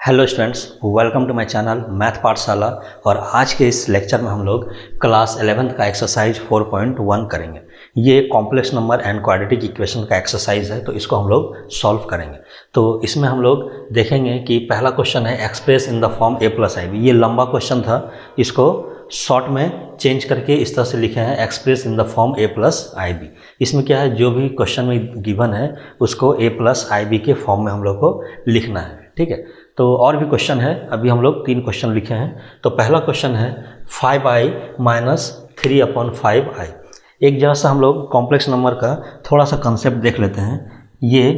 Hello students, welcome to my channel Math Pathshala. और आज के इस लेक्चर में हम लोग क्लास 11th का एक्सरसाइज 4.1 करेंगे। ये complex number and quadratic equation का एक्सरसाइज है, तो इसको हम लोग सॉल्व करेंगे। तो इसमें हम लोग देखेंगे कि पहला क्वेश्चन है express in the form a plus i b. ये लंबा क्वेश्चन था, इसको शॉर्ट में चेंज करके इस तरह से लिखे हैं express in the form a plus i b. इसमें क्या है, जो भी क्वेश्चन में गिवन है उसको a प्लस आई बी के फॉर्म में हम लोग को लिखना है। ठीक है, तो और भी क्वेश्चन है, अभी हम लोग 3 क्वेश्चन लिखे हैं। तो पहला क्वेश्चन है 5i माइनस 3/5i। एक जगह से हम लोग कॉम्प्लेक्स नंबर का थोड़ा सा कंसेप्ट देख लेते हैं। ये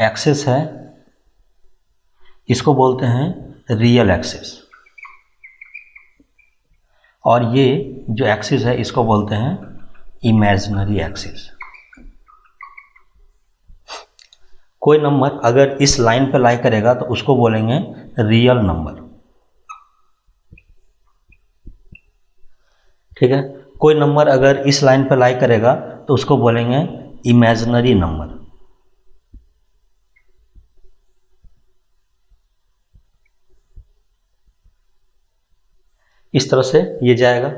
एक्सिस है, इसको बोलते हैं रियल एक्सिस, और ये जो एक्सिस है इसको बोलते हैं इमेजिनरी एक्सिस। कोई नंबर अगर इस लाइन पे लाई करेगा तो उसको बोलेंगे रियल नंबर। ठीक है, कोई नंबर अगर इस लाइन पे लाई करेगा तो उसको बोलेंगे इमेजिनरी नंबर। इस तरह से ये जाएगा।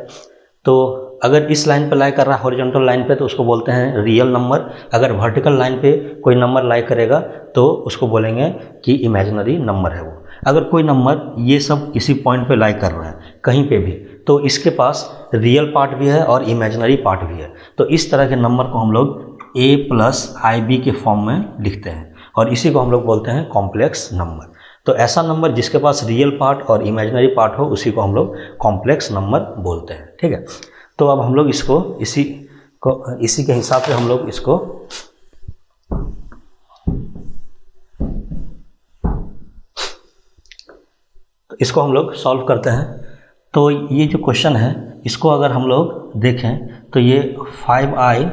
तो अगर इस लाइन पे लाई कर रहा है हॉरिजॉन्टल लाइन पे तो उसको बोलते हैं रियल नंबर। अगर वर्टिकल लाइन पे कोई नंबर लाई करेगा तो उसको बोलेंगे कि इमेजिनरी नंबर है वो। अगर कोई नंबर ये सब किसी पॉइंट पे लाई कर रहा है कहीं पे भी, तो इसके पास रियल पार्ट भी है और इमेजिनरी पार्ट भी है। तो इस तरह के नंबर को हम लोग a प्लस आई बी के फॉर्म में लिखते हैं, और इसी को हम लोग बोलते हैं कॉम्प्लेक्स नंबर। तो ऐसा नंबर जिसके पास रियल पार्ट और इमेजिनरी पार्ट हो उसी को हम लोग कॉम्प्लेक्स नंबर बोलते हैं। ठीक है, तो अब हम लोग इसको इसी के हिसाब से हम लोग इसको हम लोग सॉल्व करते हैं। तो ये जो क्वेश्चन है इसको अगर हम लोग देखें तो ये 5i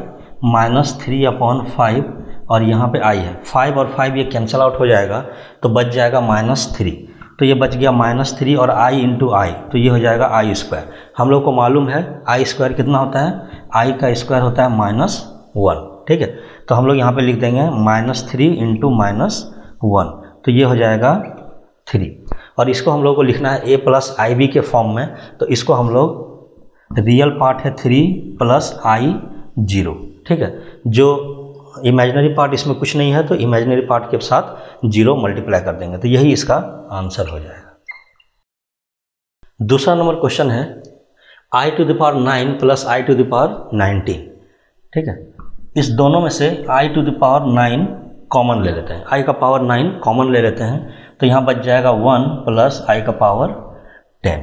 माइनस 3/5 और यहाँ पे i है। 5 और 5 ये कैंसिल आउट हो जाएगा तो बच जाएगा -3। तो ये बच गया -3 और i इंटू आई, तो ये हो जाएगा आई स्क्वायर। हम लोग को मालूम है आई स्क्वायर कितना होता है, आई का स्क्वायर होता है -1। ठीक है, तो हम लोग यहाँ पे लिख देंगे -3 इंटू -1, तो ये हो जाएगा 3। और इसको हम लोग को लिखना है a प्लस आई बी के फॉर्म में। तो इसको हम लोग रियल पार्ट है 3 प्लस i 0। ठीक है, जो इमेजिनरी पार्ट इसमें कुछ नहीं है तो इमेजिनरी पार्ट के साथ 0 मल्टीप्लाई कर देंगे, तो यही इसका आंसर हो जाएगा। दूसरा नंबर क्वेश्चन है i to the power 9 plus i to the power 19। ठीक है, इस दोनों में से i to the power 9 common ले लेते हैं, i का पावर 9 कॉमन ले लेते हैं, तो यहाँ बच जाएगा 1 प्लस i का पावर 10।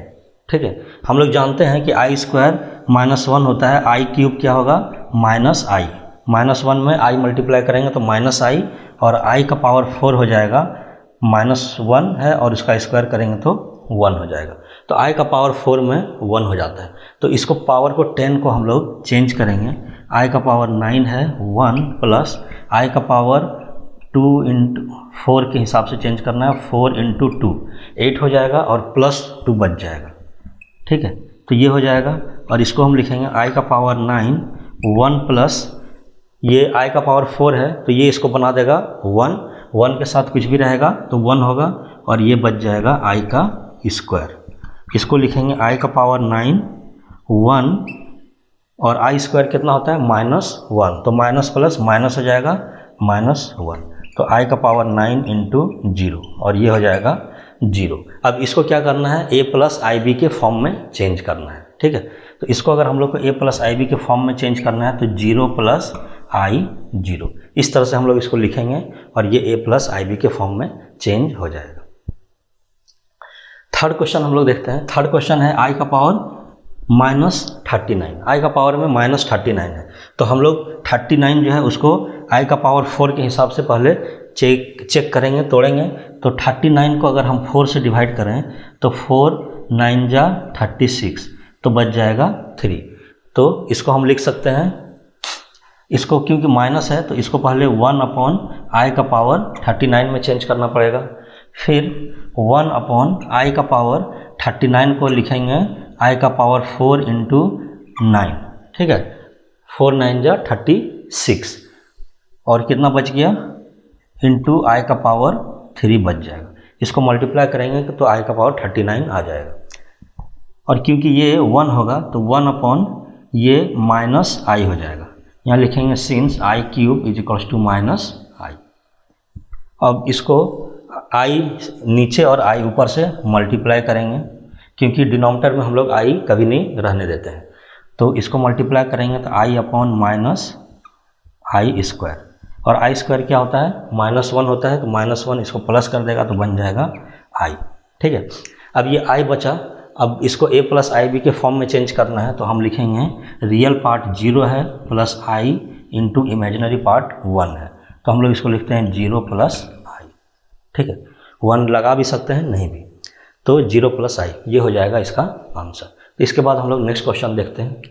ठीक है, हम लोग जानते हैं कि i स्क्वायर -1 होता है, i क्यूब क्या होगा -i। -1 में i मल्टीप्लाई करेंगे तो -i, और i का पावर 4 हो जाएगा, -1 है और इसका स्क्वायर करेंगे तो 1 हो जाएगा। तो i का पावर 4 में 1 हो जाता है। तो इसको पावर को 10 को हम लोग चेंज करेंगे, i का पावर 9 है 1 प्लस i का पावर 2 इंटू 4 के हिसाब से चेंज करना है, 4 इंटू 2 8 हो जाएगा और प्लस 2 बच जाएगा। ठीक है, तो ये हो जाएगा, और इसको हम लिखेंगे i का पावर 9 1 प्लस ये i का पावर 4 है तो ये इसको बना देगा 1 के साथ कुछ भी रहेगा तो 1 होगा, और ये बच जाएगा i का स्क्वायर। इसको लिखेंगे i का पावर 9 1, और i स्क्वायर कितना होता है -1, तो माइनस प्लस माइनस हो जाएगा -1, तो i का पावर 9 इंटू 0, और ये हो जाएगा 0। अब इसको क्या करना है, a प्लस आई बी के फॉर्म में चेंज करना है। ठीक है, तो इसको अगर हम लोग को a प्लस आई बी के फॉर्म में चेंज करना है तो 0 प्लस i 0, इस तरह से हम लोग इसको लिखेंगे और ये a प्लस आई बी के फॉर्म में चेंज हो जाएगा। थर्ड क्वेश्चन हम लोग देखते हैं। थर्ड क्वेश्चन है i का पावर -39, i का पावर में -39 है, तो हम लोग 39 जो है उसको i का पावर 4 के हिसाब से पहले चेक करेंगे, तोड़ेंगे। तो 39 को अगर हम 4 से डिवाइड करें तो 4 9 जा 36, तो बच जाएगा 3। तो इसको हम लिख सकते हैं, इसको क्योंकि माइनस है तो इसको पहले 1/i का पावर 39 में चेंज करना पड़ेगा, फिर 1/i का पावर 39 को लिखेंगे i का पावर 4 इंटू 9। ठीक है, 4 9 जा 36, और कितना बच गया इंटू i का पावर 3 बच जाएगा। इसको मल्टीप्लाई करेंगे तो आई का पावर 39 आ जाएगा। और क्योंकि ये 1 होगा तो 1 अपॉन ये माइनस आई हो जाएगा। यहाँ लिखेंगे since I cube is equals to minus I. अब इसको आई नीचे और आई ऊपर से मल्टीप्लाई करेंगे, क्योंकि डिनोमिनेटर में हम लोग आई कभी नहीं रहने देते हैं। तो इसको मल्टीप्लाई करेंगे तो आई अपॉन माइनस आई स्क्वायर, और आई स्क्वायर क्या होता है, -1 होता है, तो -1 इसको प्लस कर देगा तो बन जाएगा आई। ठीक है, अब ये आई बचा, अब इसको a प्लस आई बी के फॉर्म में चेंज करना है, तो हम लिखेंगे रियल पार्ट 0 है प्लस आई इंटू इमेजिनरी पार्ट 1 है, तो हम लोग इसको लिखते हैं 0 प्लस आई। ठीक है, 1 लगा भी सकते हैं, नहीं भी, तो 0 प्लस आई ये हो जाएगा इसका आंसर। तो इसके बाद हम लोग नेक्स्ट क्वेश्चन देखते हैं।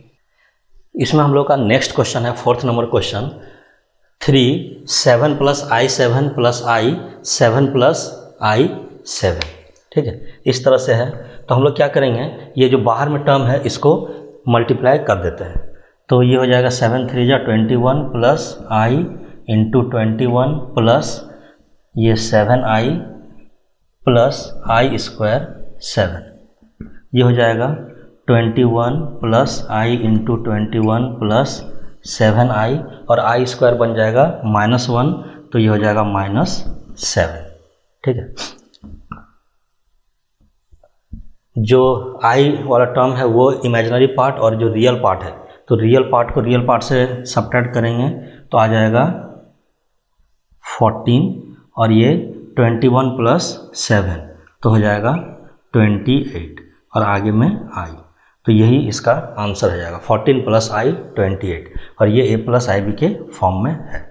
इसमें हम लोग का नेक्स्ट क्वेश्चन है 4th नंबर क्वेश्चन 3 7 प्लस आई 7 प्लस आई 7 प्लस आई 7। ठीक है, इस तरह से है। तो हम लोग क्या करेंगे, ये जो बाहर में टर्म है इसको मल्टीप्लाई कर देते हैं, तो ये हो जाएगा 7 3 जा 21 प्लस आई इंटू 21 प्लस ये 7 आई प्लस आई स्क्वायर 7, ये हो जाएगा 21 प्लस आई इंटू 21 प्लस 7 आई, और आई स्क्वायर बन जाएगा -1, तो ये हो जाएगा -7। ठीक है, जो आई वाला टर्म है वो इमेजिनरी पार्ट और जो रियल पार्ट है, तो रियल पार्ट को रियल पार्ट से सब्ट्रैक्ट करेंगे तो आ जाएगा 14, और ये 21 प्लस 7 तो हो जाएगा 28, और आगे में आई, तो यही इसका आंसर हो जाएगा 14 प्लस आई 28, और ये a प्लस आई बी के फॉर्म में है।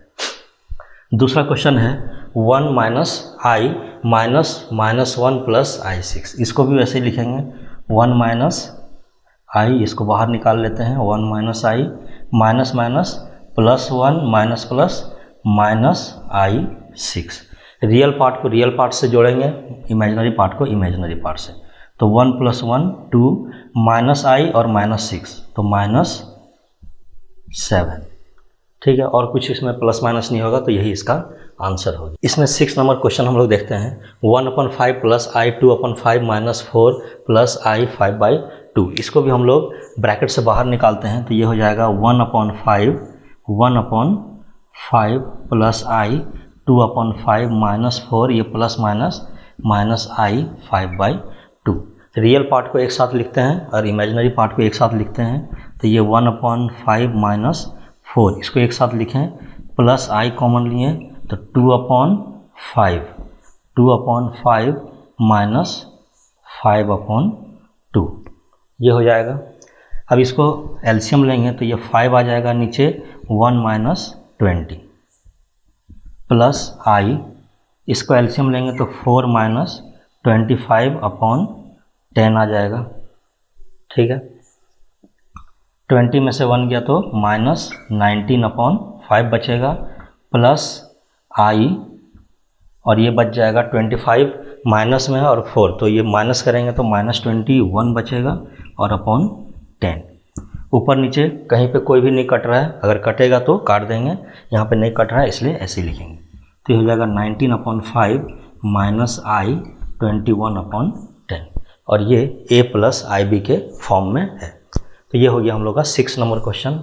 दूसरा क्वेश्चन है 1 माइनस आई माइनस 1 प्लस आई 6, इसको भी वैसे ही लिखेंगे 1 माइनस आई, इसको बाहर निकाल लेते हैं, 1 minus i minus minus plus 1 minus plus minus i 6। Real part को रियल पार्ट से जोड़ेंगे, इमेजिनरी पार्ट को इमेजिनरी पार्ट से, तो 1 प्लस 1 2 माइनस आई और -6 तो -7। ठीक है, और कुछ इसमें प्लस माइनस नहीं होगा, तो यही इसका आंसर होगा। इसमें 6 नंबर क्वेश्चन हम लोग देखते हैं 1/5 प्लस आई 2/5 माइनस 4 प्लस आई 5/2, इसको भी हम लोग ब्रैकेट से बाहर निकालते हैं, तो ये हो जाएगा 1/5 प्लस आई 2/5 माइनस 4, ये प्लस माइनस माइनस आई 5/2। रियल पार्ट को एक साथ लिखते हैं और इमेजिनरी पार्ट को एक साथ लिखते हैं, तो ये 1/5 माइनस 4, इसको एक साथ लिखें, प्लस आई कॉमन लिए तो 2/5 माइनस 5/2 ये हो जाएगा। अब इसको एलसीएम लेंगे तो ये 5 आ जाएगा नीचे, 1 माइनस 20 प्लस आई, इसको एलसीएम लेंगे तो 4 माइनस 25/10 आ जाएगा। ठीक है, 20 में से 1 गया तो -19/5 बचेगा, प्लस आई, और ये बच जाएगा 25 माइनस में है और 4, तो ये माइनस करेंगे तो -21 बचेगा, और अपॉन 10। ऊपर नीचे कहीं पे कोई भी नहीं कट रहा है, अगर कटेगा तो काट देंगे, यहाँ पे नहीं कट रहा है इसलिए ऐसे ही लिखेंगे, तो ये हो जाएगा 19/5 माइनस आई 21/10, और ये a प्लस आई बी के फॉर्म में है। तो ये हो गया हम लोग का 6 नंबर क्वेश्चन।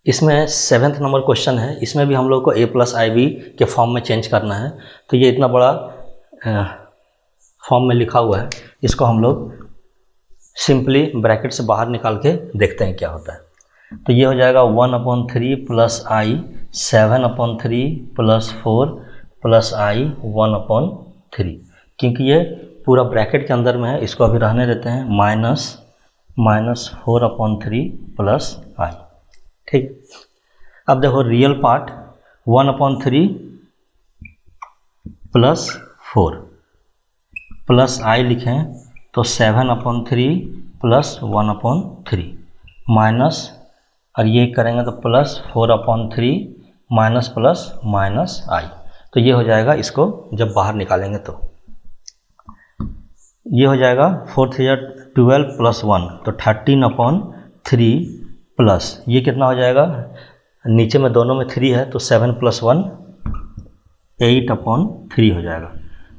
इसमें 7th नंबर क्वेश्चन है, इसमें भी हम लोग को a प्लस आई बी के फॉर्म में चेंज करना है, तो ये इतना बड़ा फॉर्म में लिखा हुआ है, इसको हम लोग सिंपली ब्रैकेट से बाहर निकाल के देखते हैं क्या होता है। तो ये हो जाएगा 1/3 प्लस आई 7/3 प्लस 4 प्लस आई 1/3, क्योंकि ये पूरा ब्रैकेट के अंदर में है, इसको अभी रहने देते हैं, -4/3 प्लस आई। ठीक, अब देखो रियल पार्ट 1/3 प्लस 4 प्लस आई लिखें तो 7/3 प्लस 1/3 माइनस, और ये करेंगे तो प्लस 4/3 माइनस प्लस माइनस आई, तो ये हो जाएगा, इसको जब बाहर निकालेंगे तो ये हो जाएगा 4 3 12 प्लस 1 तो 13/3 प्लस ये कितना हो जाएगा, नीचे में दोनों में 3 है तो 7 + 1 8/3 हो जाएगा,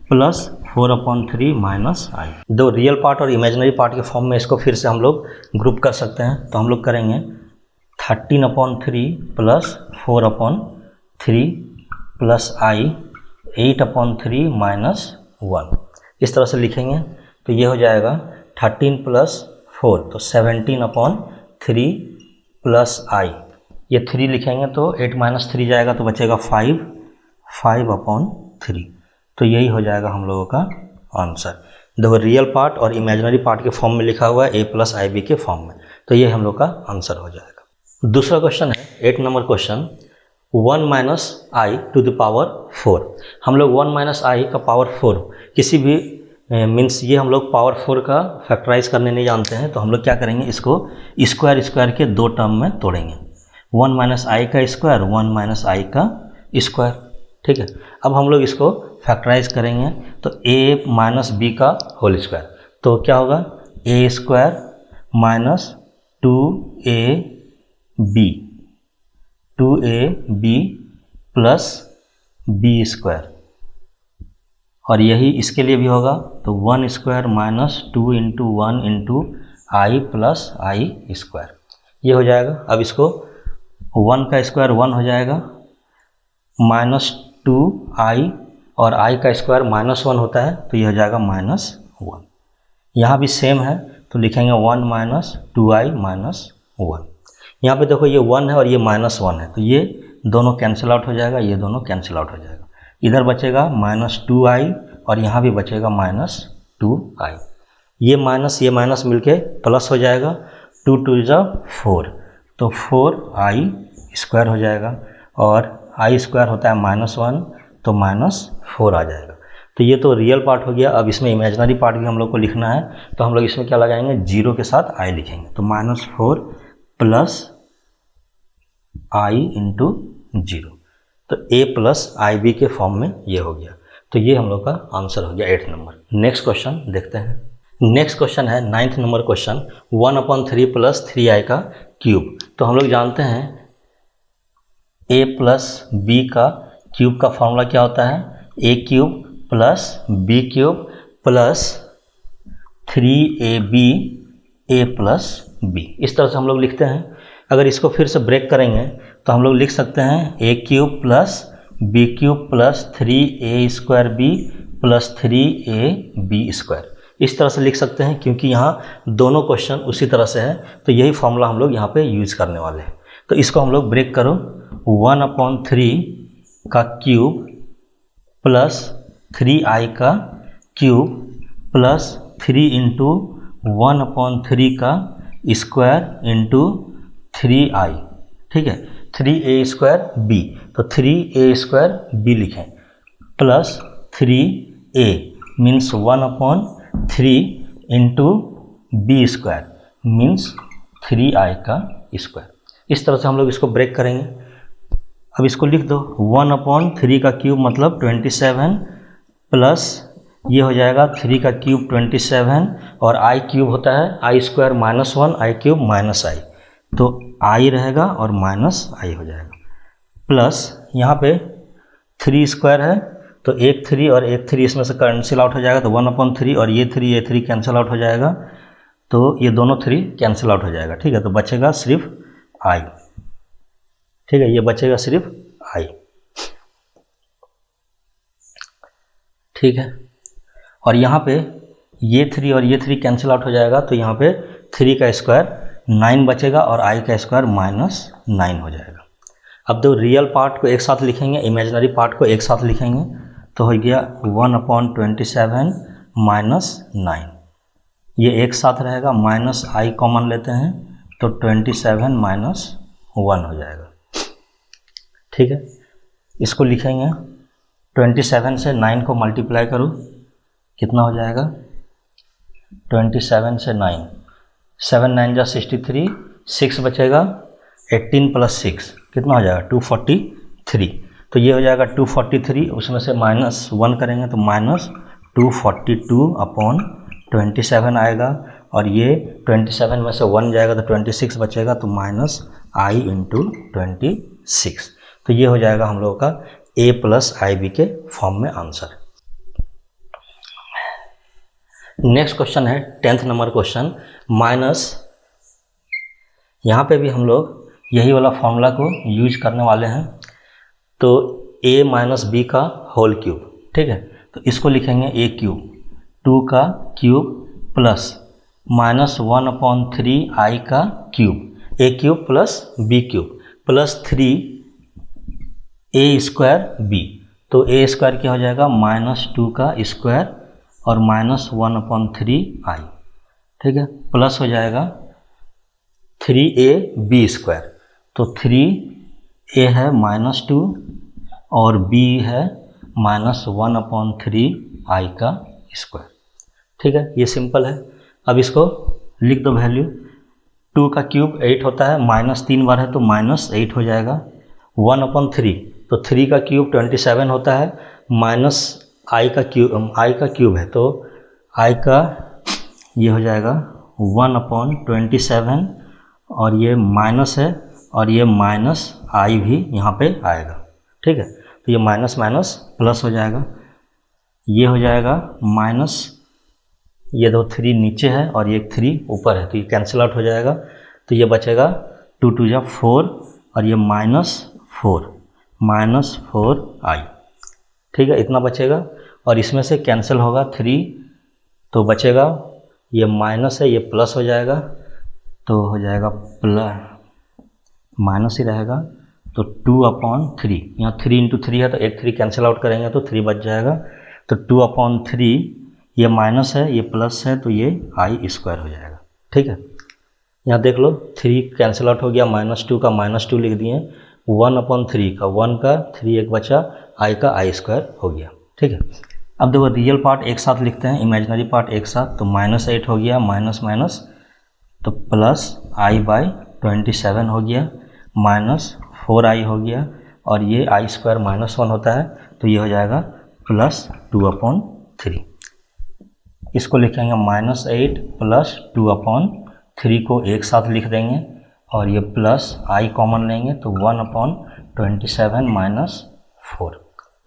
प्लस 4/3 माइनस आई। दो रियल पार्ट और इमेजिनरी पार्ट के फॉर्म में इसको फिर से हम लोग ग्रुप कर सकते हैं। तो हम लोग करेंगे 13/3 प्लस 4/3 प्लस आई 8/3 माइनस 1, इस तरह से लिखेंगे। तो ये हो जाएगा 13 प्लस 4 तो 17/3 प्लस आई, ये 3 लिखेंगे तो 8 माइनस 3 जाएगा तो बचेगा 5/3। तो यही हो जाएगा हम लोगों का आंसर। देखो रियल पार्ट और इमेजिनरी पार्ट के फॉर्म में लिखा हुआ है a प्लस आई बी के फॉर्म में, तो ये हम लोग का आंसर हो जाएगा। दूसरा क्वेश्चन है 8 number question, 1 minus i to the power 4। हम लोग 1 माइनस आई का पावर 4 किसी भी मीन्स ये हम लोग पावर 4 का फैक्टराइज करने नहीं जानते हैं, तो हम लोग क्या करेंगे, इसको स्क्वायर के दो टर्म में तोड़ेंगे। 1 माइनस आई का स्क्वायर, 1 माइनस आई का स्क्वायर, ठीक है। अब हम लोग इसको फैक्टराइज करेंगे तो a माइनस बी का होल स्क्वायर, तो क्या होगा a square minus 2ab plus b square, और यही इसके लिए भी होगा तो 1 square minus 2 into 1 into i plus i square, ये हो जाएगा। अब इसको 1 का स्क्वायर 1 हो जाएगा, माइनस 2i और i का स्क्वायर -1 होता है तो ये हो जाएगा -1। यहाँ भी सेम है तो लिखेंगे 1 माइनस 2i माइनस 1। यहाँ पे देखो ये 1 है और ये -1 है तो ये दोनों कैंसिल आउट हो जाएगा, ये दोनों कैंसिल आउट हो जाएगा। इधर बचेगा -2i और यहाँ भी बचेगा -2i। ये माइनस मिलके प्लस हो जाएगा, 2 2 जा 4 तो 4i स्क्वायर हो जाएगा, और आई स्क्वायर होता है -1 तो -4 आ जाएगा। तो ये तो रियल पार्ट हो गया। अब इसमें इमेजिनरी पार्ट भी हम लोग को लिखना है, तो हम लोग इसमें क्या लगाएंगे, 0 के साथ आई लिखेंगे, तो -4 प्लस आई इंटू 0, तो a प्लस आई बी के फॉर्म में ये हो गया। तो ये हम लोग का आंसर हो गया 8 नंबर। नेक्स्ट क्वेश्चन देखते हैं। नेक्स्ट क्वेश्चन है 9th number question, 1/3 plus 3i का क्यूब। तो हम लोग जानते हैं a प्लस बी का क्यूब का फॉर्मूला क्या होता है, a cube plus b cube plus 3ab a plus b, इस तरह से हम लोग लिखते हैं। अगर इसको फिर से ब्रेक करेंगे तो हम लोग लिख सकते हैं a cube plus b cube plus 3a square b plus 3ab square, इस तरह से लिख सकते हैं, क्योंकि यहाँ दोनों क्वेश्चन उसी तरह से है तो यही फॉर्मूला हम लोग यहाँ पे यूज़ करने वाले हैं। तो इसको हम लोग ब्रेक करो, 1/3 का क्यूब प्लस 3i का क्यूब प्लस 3 इंटू 1/3 का स्क्वायर इंटू 3i, ठीक है, 3a स्क्वायर बी, तो 3a स्क्वायर बी लिखें plus 3a means 1/3 into b square means 3i का स्क्वायर। इस तरह से हम लोग इसको ब्रेक करेंगे। अब इसको लिख दो, 1/3 का क्यूब मतलब 27 प्लस ये हो जाएगा 3 का क्यूब 27 और i क्यूब होता है i square -1 i cube -i, तो i रहेगा और -i हो जाएगा, प्लस यहाँ पे 3 स्क्वायर है तो एक 3 और एक 3 इसमें से कैंसिल आउट हो जाएगा, तो 1/3 और ये 3 कैंसिल आउट हो जाएगा, तो ये दोनों 3 कैंसिल आउट हो जाएगा, ठीक है। तो बचेगा सिर्फ i, ठीक है, ये बचेगा सिर्फ i, ठीक है। और यहाँ पे ये 3 और ये 3 कैंसिल आउट हो जाएगा, तो यहाँ पे 3 का स्क्वायर 9 बचेगा और i का स्क्वायर -9 हो जाएगा। अब दो रियल पार्ट को एक साथ लिखेंगे, इमेजिनरी पार्ट को एक साथ लिखेंगे, तो हो गया 1/27 -9, ये एक साथ रहेगा, -i कॉमन लेते हैं तो 27 -1 हो जाएगा, ठीक है। इसको लिखेंगे 27 से 9 को मल्टीप्लाई करो, कितना हो जाएगा, 27 से 9, 7 9 जा 63, 6 बचेगा, 18 प्लस 6 कितना हो जाएगा 243, तो ये हो जाएगा 243, उसमें से -1 करेंगे तो -242/27 आएगा, और ये 27 में से 1 जाएगा तो 26 बचेगा, तो -i इंटू 26, तो ये हो जाएगा हम लोगों का a प्लस आई बी के फॉर्म में आंसर। नेक्स्ट क्वेश्चन है 10th नंबर क्वेश्चन माइनस, यहाँ पे भी हम लोग यही वाला फॉर्मूला को यूज करने वाले हैं। तो a माइनस बी का होल क्यूब, ठीक है, तो इसको लिखेंगे a क्यूब, 2 का क्यूब प्लस माइनस 1/3 i का cube, a cube plus b cube plus 3 a square b। तो a स्क्वायर क्या हो जाएगा, -2 का स्क्वायर और माइनस 1/3 i, ठीक है, प्लस हो जाएगा 3ab स्क्वायर। तो 3a है -2 और b है -1/3 i का स्क्वायर, ठीक है, ये सिंपल है। अब इसको लिख दो वैल्यू, 2 का क्यूब 8 होता है, -3 बार है तो -8 हो जाएगा, 1/3 तो 3 का क्यूब 27 होता है, माइनस i का क्यूब है तो i का ये हो जाएगा 1/27 और ये माइनस है और ये माइनस i भी यहाँ पे आएगा, ठीक है, तो ये माइनस माइनस प्लस हो जाएगा, ये हो जाएगा माइनस, ये 3 नीचे है और ये 3 ऊपर है तो ये कैंसिल आउट हो जाएगा, तो ये बचेगा 2 2 जा 4 और ये -4i, ठीक है, इतना बचेगा और इसमें से कैंसिल होगा 3 तो बचेगा, ये माइनस है ये प्लस हो जाएगा तो हो जाएगा प्लस, माइनस ही रहेगा तो 2/3, यहाँ 3 × 3 है तो एक 3 कैंसिल आउट करेंगे तो 3 बच जाएगा, तो 2/3 ये माइनस है ये प्लस है तो ये i स्क्वायर हो जाएगा, ठीक है। यहाँ देख लो 3 कैंसिल आउट हो गया, -2 का -2 लिख दिए, 1/3 का 1 का 3 एक बचा, i का i स्क्वायर हो गया, ठीक है। अब देखो रियल पार्ट एक साथ लिखते हैं, इमेजिनरी पार्ट एक साथ, तो -8 हो गया, माइनस माइनस तो प्लस i/27 हो गया, -4i हो गया और ये i स्क्वायर -1 होता है तो ये हो जाएगा +2/3। इसको लिखेंगे -8 + 2/3 को एक साथ लिख देंगे और ये प्लस i कॉमन लेंगे तो 1/27 - 4,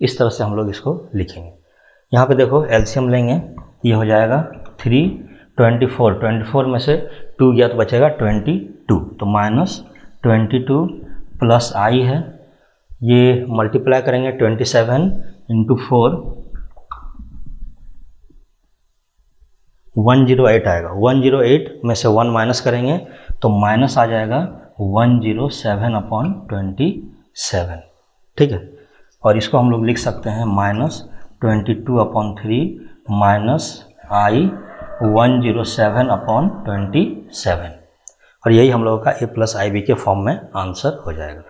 इस तरह से हम लोग इसको लिखेंगे। यहाँ पे देखो एलसीएम लेंगे, ये हो जाएगा 3 24 में से 2 गया तो बचेगा 22, तो -22 प्लस i है, ये मल्टीप्लाई करेंगे 27 × 4 108 आएगा, 108 में से 1 माइनस करेंगे तो माइनस आ जाएगा 107/27, ठीक है, और इसको हम लोग लिख सकते हैं -22/3 - i 107/27, और यही हम लोगों का a + ib के फॉर्म में आंसर हो जाएगा।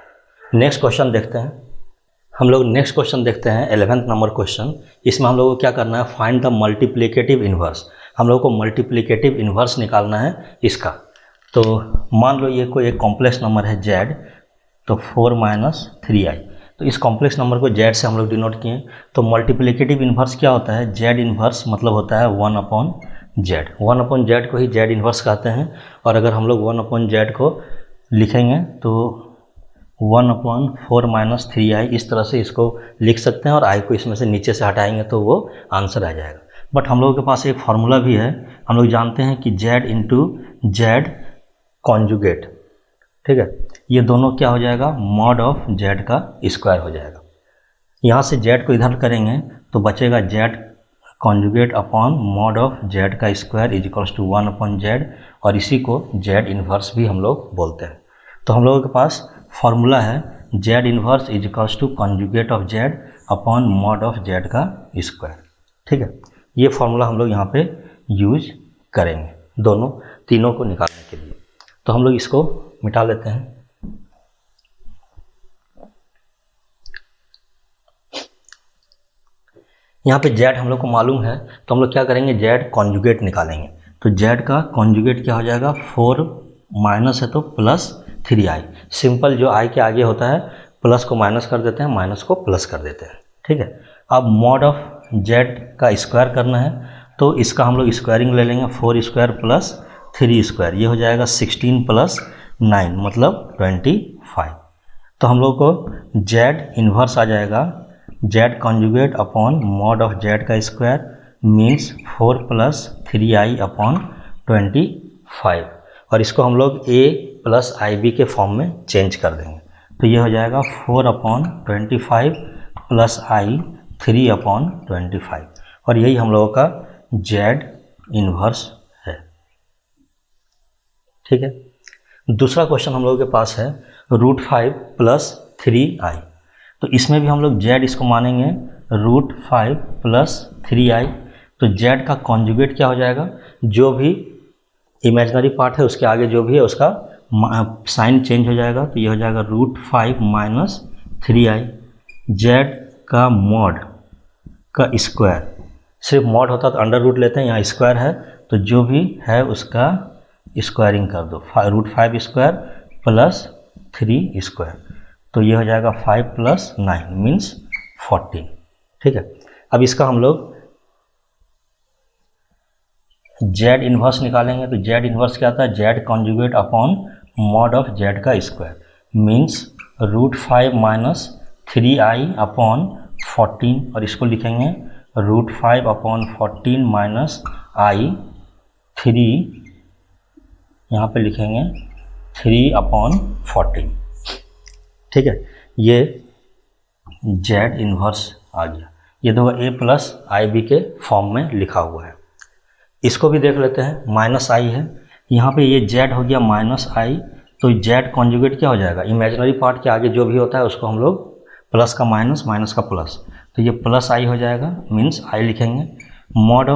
नेक्स्ट क्वेश्चन देखते हैं, हम लोग नेक्स्ट क्वेश्चन देखते हैं 11th नंबर क्वेश्चन। इसमें हम लोगों को क्या करना है, फाइंड द मल्टीप्लिकेटिव इन्वर्स। हम लोगों को मल्टीप्लिकेटिव इन्वर्स निकालना है इसका। तो मान लो ये कोई एक कॉम्प्लेक्स नंबर है z, तो 4 - 3i, तो इस कॉम्प्लेक्स नंबर को z से हम लोग डिनोट किए। तो मल्टीप्लिकेटिव इन्वर्स क्या होता है, z इन्वर्स मतलब होता है 1/z, 1/z को ही z इन्वर्स कहते हैं। और अगर हम लोग 1/z को लिखेंगे तो 1/4 - 3i, इस तरह से इसको लिख सकते हैं और i को इसमें से नीचे से हटाएंगे तो वो आंसर आ जाएगा। बट हम लोगों के पास एक फार्मूला भी है, हम लोग जानते हैं कि z × z कॉन्जुगेट, ठीक है, ये दोनों क्या हो जाएगा, मॉड ऑफ z का स्क्वायर हो जाएगा। यहाँ से z को इधर करेंगे तो बचेगा z conjugate upon mod of z का स्क्वायर इजिकल्स टू 1/z, और इसी को z इन्वर्स भी हम लोग बोलते हैं। तो हम लोगों के पास फार्मूला है z inverse equals to conjugate of z upon mod of z का स्क्वायर, ठीक है। ये फार्मूला हम लोग यहाँ पे यूज करेंगे तीनों को निकालने के लिए। तो हम लोग इसको मिटा लेते हैं। यहाँ पे z हम लोग को मालूम है तो हम लोग क्या करेंगे, z कॉन्जुगेट निकालेंगे। तो z का कॉन्जुगेट क्या हो जाएगा, 4 माइनस है तो +3i, सिंपल जो i के आगे होता है प्लस को माइनस कर देते हैं, माइनस को प्लस कर देते हैं, ठीक है। अब मॉड ऑफ z का स्क्वायर करना है तो इसका हम लोग स्क्वायरिंग ले लेंगे, 4 स्क्वायर प्लस 3 स्क्वायर, ये हो जाएगा 16 + 9 मतलब 25। तो हम लोग को z इन्वर्स आ जाएगा z conjugate upon mod of z का स्क्वायर मीन्स 4+3i/25, और इसको हम लोग a+ib के फॉर्म में चेंज कर देंगे। तो ये हो जाएगा 4/25 + i 3/25, और यही हम लोगों का z इन्वर्स है। ठीक है। दूसरा क्वेश्चन हम लोगों के पास है √5 + 3i। तो इसमें भी हम लोग z इसको मानेंगे √5 + 3i। तो z का कॉन्जुगेट क्या हो जाएगा, जो भी इमेजिनरी पार्ट है उसके आगे जो भी है उसका साइन चेंज हो जाएगा। तो ये हो जाएगा √5 - 3i। z का मॉड का स्क्वायर, सिर्फ मॉड होता तो अंडर रूट लेते हैं, यहाँ स्क्वायर है तो जो भी है उसका स्क्वायरिंग कर दो, √5 स्क्वायर + 3 स्क्वायर। तो ये हो जाएगा 5 + 9 मीन्स 14। ठीक है। अब इसका हम लोग z इन्वर्स निकालेंगे। तो z इन्वर्स क्या आता है, z conjugate upon mod of z का स्क्वायर मीन्स √5 - 3i/14, और इसको लिखेंगे √5/14 - i 3, यहाँ पे लिखेंगे 3/14। ठीक है। ये z इन्वर्स आ गया। ये देखो a+ib के फॉर्म में लिखा हुआ है। इसको भी देख लेते हैं, -i है, यहाँ पे ये z हो गया -i। तो z कॉन्जुगेट क्या हो जाएगा, इमेजिनरी पार्ट के आगे जो भी होता है उसको हम लोग प्लस का माइनस, माइनस का प्लस, तो ये +i हो जाएगा मीन्स i लिखेंगे। मॉड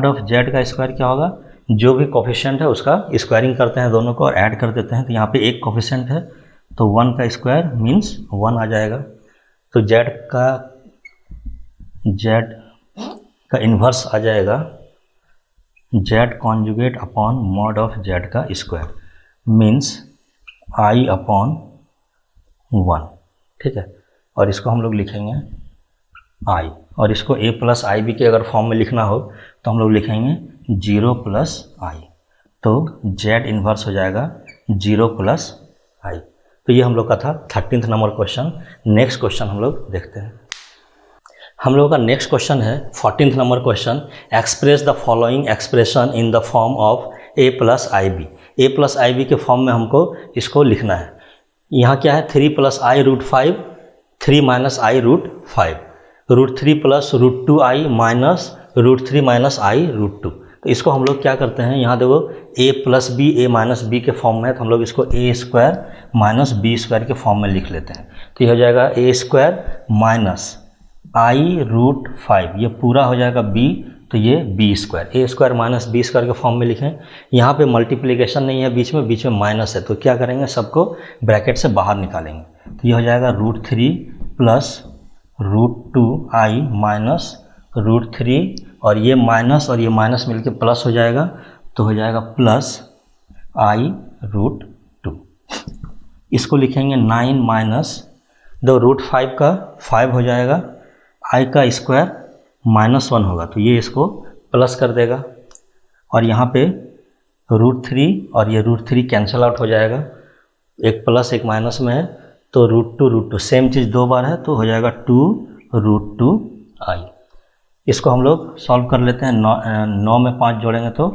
ऑफ z का स्क्वायर क्या होगा, जो भी कोफिशिएंट है उसका स्क्वायरिंग करते हैं दोनों को और ऐड कर देते हैं। तो यहाँ पे एक कोफिशिएंट है तो 1 का स्क्वायर मीन्स 1 आ जाएगा। तो z का इन्वर्स आ जाएगा z conjugate upon mod of z का स्क्वायर मीन्स i/1। ठीक है। और इसको हम लोग लिखेंगे i, और इसको a+ib के अगर फॉर्म में लिखना हो तो हम लोग लिखेंगे 0 + i। तो z इन्वर्स हो जाएगा 0 + i। तो ये हम लोग का था 13th number question. Next question हम लोग देखते हैं। हम लोगों का नेक्स्ट क्वेश्चन है 14th number question. Express the following expression in the form of a+ib। a+ib के फॉर्म में हमको इसको लिखना है। यहाँ क्या है, 3 + i √5, 3 - i √5, √3 + √2i - √3 - i √2। तो इसको हम लोग क्या करते हैं, यहाँ देखो a + b, a - b के फॉर्म में है तो हम लोग इसको a² - b² के फॉर्म में लिख लेते हैं। तो ये हो जाएगा a² - i √5, ये पूरा हो जाएगा b, तो ये b², a² - b² के फॉर्म में लिखें। यहाँ पे मल्टीप्लिकेशन नहीं है, बीच में माइनस है, तो क्या करेंगे, सबको ब्रैकेट से बाहर निकालेंगे। तो ये हो जाएगा √3 + √2i - √3, और ये माइनस मिलके प्लस हो जाएगा, तो हो जाएगा +i √2। इसको लिखेंगे 9 दो √5 का 5 हो जाएगा, i का स्क्वायर -1 होगा, तो ये इसको प्लस कर देगा, और यहाँ पे √3 और ये √3 कैंसिल आउट हो जाएगा, एक प्लस एक माइनस में है, तो √2 सेम चीज़ दो बार है, तो हो जाएगा 2 √2i। इसको हम लोग सॉल्व कर लेते हैं। 9 में 5 जोड़ेंगे तो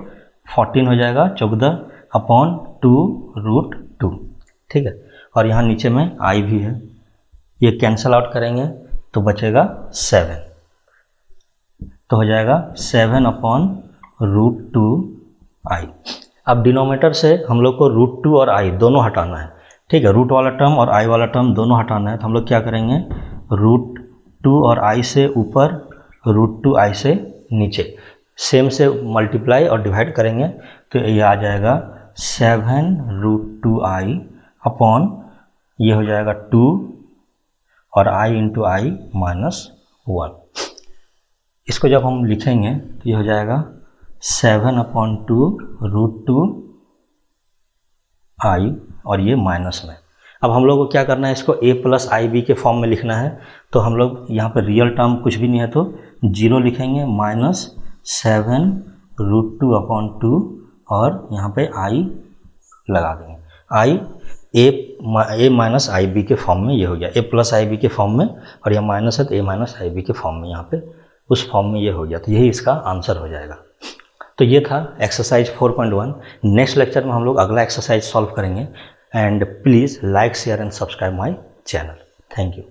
14 हो जाएगा, 14/2 √2। ठीक है। और यहाँ नीचे में i भी है, ये कैंसिल आउट करेंगे तो बचेगा 7, तो हो जाएगा 7/√2i। अब डिनोमिनेटर से हम लोग को √2 और i दोनों हटाना है। ठीक है, रूट वाला टर्म और i वाला टर्म दोनों हटाना है, तो हम लोग क्या करेंगे, √2 और i से ऊपर, √2i से नीचे, सेम से मल्टीप्लाई और डिवाइड करेंगे, तो ये आ जाएगा 7√2i अपॉन, ये हो जाएगा 2 और i × i - 1। इसको जब हम लिखेंगे तो ये हो जाएगा 7/2 √2i, और ये माइनस में। अब हम लोग को क्या करना है, इसको a+ib के फॉर्म में लिखना है। तो हम लोग यहाँ पर रियल टर्म कुछ भी नहीं है तो 0 लिखेंगे, -7√2/2, और यहाँ पे i लगा देंगे। i a - ib के फॉर्म में ये हो गया, a+ib के फॉर्म में, और यह माइनस है तो a - ib के फॉर्म में यहाँ पे उस फॉर्म में ये हो गया, तो यही इसका आंसर हो जाएगा। तो ये था एक्सरसाइज 4.1। नेक्स्ट लेक्चर में हम लोग अगला एक्सरसाइज सॉल्व करेंगे। And please like share and subscribe my channel. Thank you.